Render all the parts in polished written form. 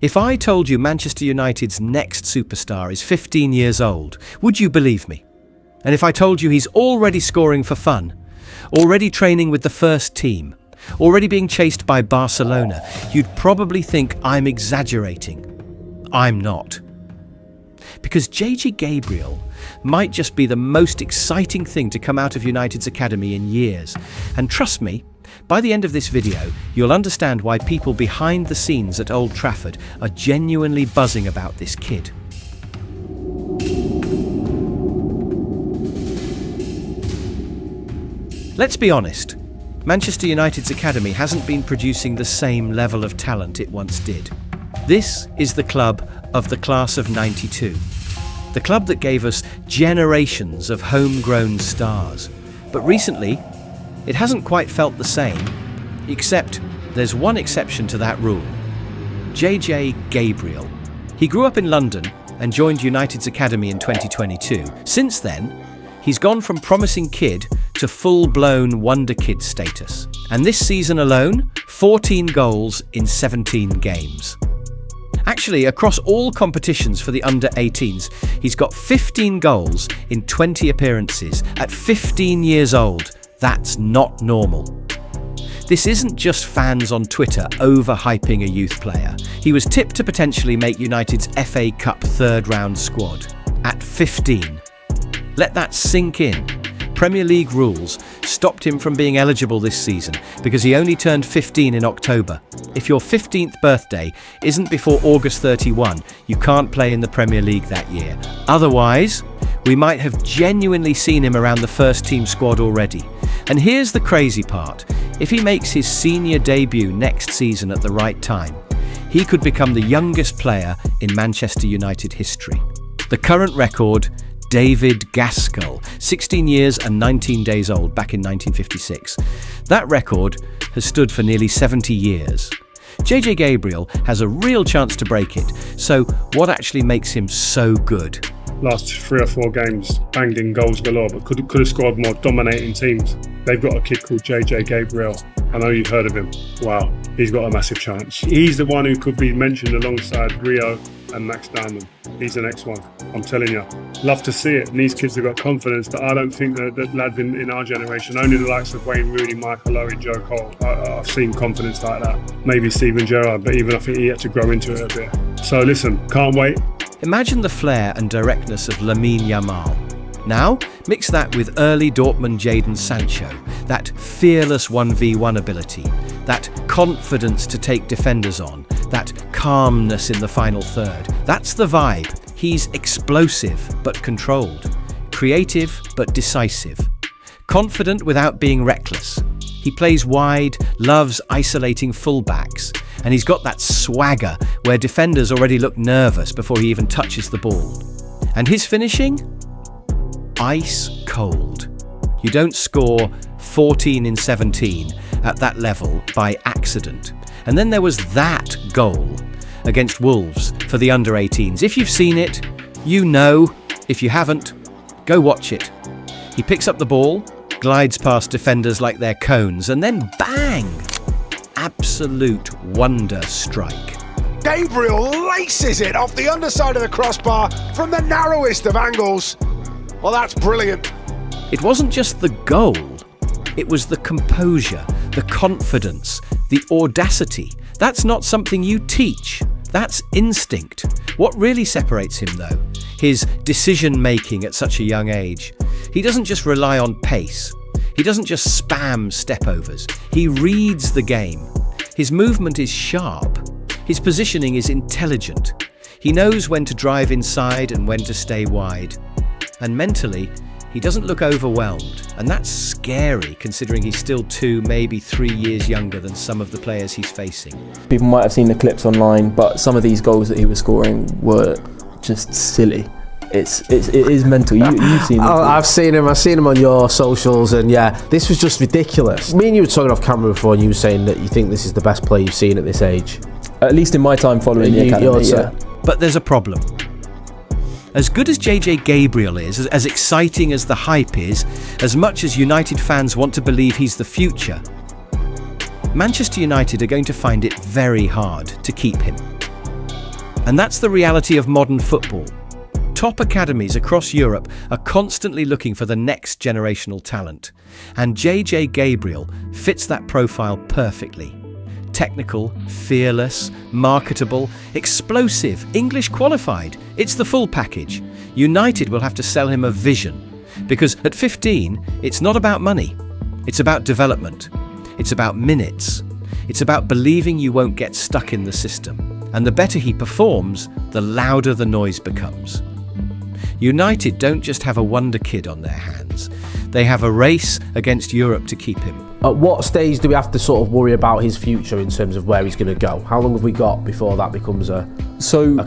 If I told you Manchester United's next superstar is 15 years old, would you believe me? And if I told you he's already scoring for fun, already training with the first team, already being chased by Barcelona, you'd probably think I'm exaggerating. I'm not. Because JJ Gabriel might just be the most exciting thing to come out of United's academy in years. And trust me, by the end of this video, you'll understand why people behind the scenes at Old Trafford are genuinely buzzing about this kid. Let's be honest, Manchester United's academy hasn't been producing the same level of talent it once did. This is the club of the class of '92. The club that gave us generations of homegrown stars. But recently, it hasn't quite felt the same, except there's one exception to that rule. JJ Gabriel. He grew up in London and joined United's academy in 2022. Since then, he's gone from promising kid to full-blown Wonderkid status. And this season alone, 14 goals in 17 games. Actually, across all competitions for the under-18s, he's got 15 goals in 20 appearances. At 15 years old, that's not normal. This isn't just fans on Twitter overhyping a youth player. He was tipped to potentially make United's FA Cup third-round squad at 15. Let that sink in. Premier League rules stopped him from being eligible this season because he only turned 15 in October. If your 15th birthday isn't before August 31, you can't play in the Premier League that year. Otherwise, we might have genuinely seen him around the first team squad already. And here's the crazy part. If he makes his senior debut next season at the right time, he could become the youngest player in Manchester United history. The current record, David Gaskell, 16 years and 19 days old back in 1956. That record has stood for nearly 70 years. JJ Gabriel has a real chance to break it. So what actually makes him so good? Last 3 or 4 games, banged in goals galore, but could have scored more, dominating teams. They've got a kid called JJ Gabriel. I know you've heard of him. Wow, he's got a massive chance. He's the one who could be mentioned alongside Rio and Max Diamond. He's the next one, I'm telling you. Love to see it. And these kids have got confidence that I don't think that lads in our generation, only the likes of Wayne Rooney, Michael Owen, Joe Cole, I've seen confidence like that. Maybe Steven Gerrard, but even I think he had to grow into it a bit. So listen, can't wait. Imagine the flair and directness of Lamine Yamal. Now, mix that with early Dortmund Jadon Sancho, that fearless 1v1 ability, that confidence to take defenders on, that calmness in the final third. That's the vibe. He's explosive but controlled, creative but decisive, confident without being reckless. He plays wide, loves isolating fullbacks, and he's got that swagger where defenders already look nervous before he even touches the ball. And his finishing? Ice cold. You don't score 14 in 17 at that level by accident. And then there was that goal against Wolves for the under-18s. If you've seen it, you know. If you haven't, go watch it. He picks up the ball, glides past defenders like they're cones, and then bang! Absolute wonder strike. Gabriel laces it off the underside of the crossbar from the narrowest of angles. Well, that's brilliant. It wasn't just the goal, it was the composure, the confidence, the audacity. That's not something you teach, that's instinct. What really separates him though? His decision-making at such a young age. He doesn't just rely on pace. He doesn't just spam step-overs. He reads the game. His movement is sharp. His positioning is intelligent. He knows when to drive inside and when to stay wide. And mentally, he doesn't look overwhelmed. And that's scary, considering he's still 2, maybe 3 years younger than some of the players he's facing. People might have seen the clips online, but some of these goals that he was scoring were just silly. It is mental. You've seen them. I've seen him on your socials, and yeah, this was just ridiculous. Me and you were talking off camera before, and you were saying that you think this is the best player you've seen at this age. At least in my time following the academy, yeah. But there's a problem. As good as JJ Gabriel is, as exciting as the hype is, as much as United fans want to believe he's the future, Manchester United are going to find it very hard to keep him. And that's the reality of modern football. Top academies across Europe are constantly looking for the next generational talent, and JJ Gabriel fits that profile perfectly. Technical, fearless, marketable, explosive, English qualified. It's the full package. United will have to sell him a vision, because at 15, it's not about money. It's about development. It's about minutes. It's about believing you won't get stuck in the system. And the better he performs, the louder the noise becomes. United don't just have a Wonderkid on their hands. They have a race against Europe to keep him. At what stage do we have to sort of worry about his future in terms of where he's going to go? How long have we got before that becomes a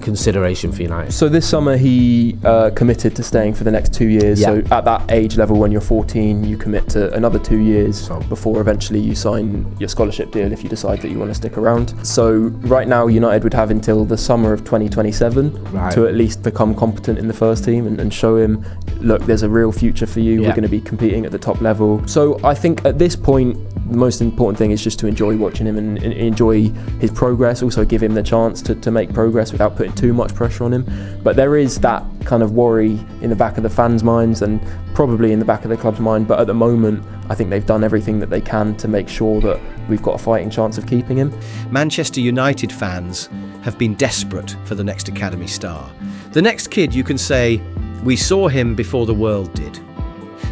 consideration for United? So this summer he committed to staying for the next 2 years. Yeah. So at that age level, when you're 14, you commit to another 2 years before eventually you sign your scholarship deal if you decide that you want to stick around. So right now United would have until the summer of 2027 to at least become competent in the first team and show him, look, there's a real future for you. We're going to be competing at the top level. So I think at this point, the most important thing is just to enjoy watching him and enjoy his progress. Also give him the chance to make progress without putting too much pressure on him. But there is that kind of worry in the back of the fans' minds and probably in the back of the club's mind. But at the moment, I think they've done everything that they can to make sure that we've got a fighting chance of keeping him. Manchester United fans have been desperate for the next academy star. The next kid you can say, we saw him before the world did.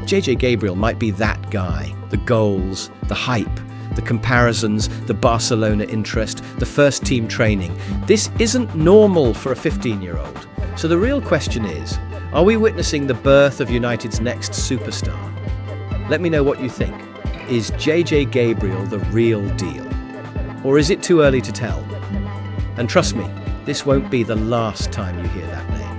JJ Gabriel might be that guy. The goals, the hype, the comparisons, the Barcelona interest, the first team training. This isn't normal for a 15-year-old. So the real question is, are we witnessing the birth of United's next superstar? Let me know what you think. Is JJ Gabriel the real deal? Or is it too early to tell? And trust me, this won't be the last time you hear that name.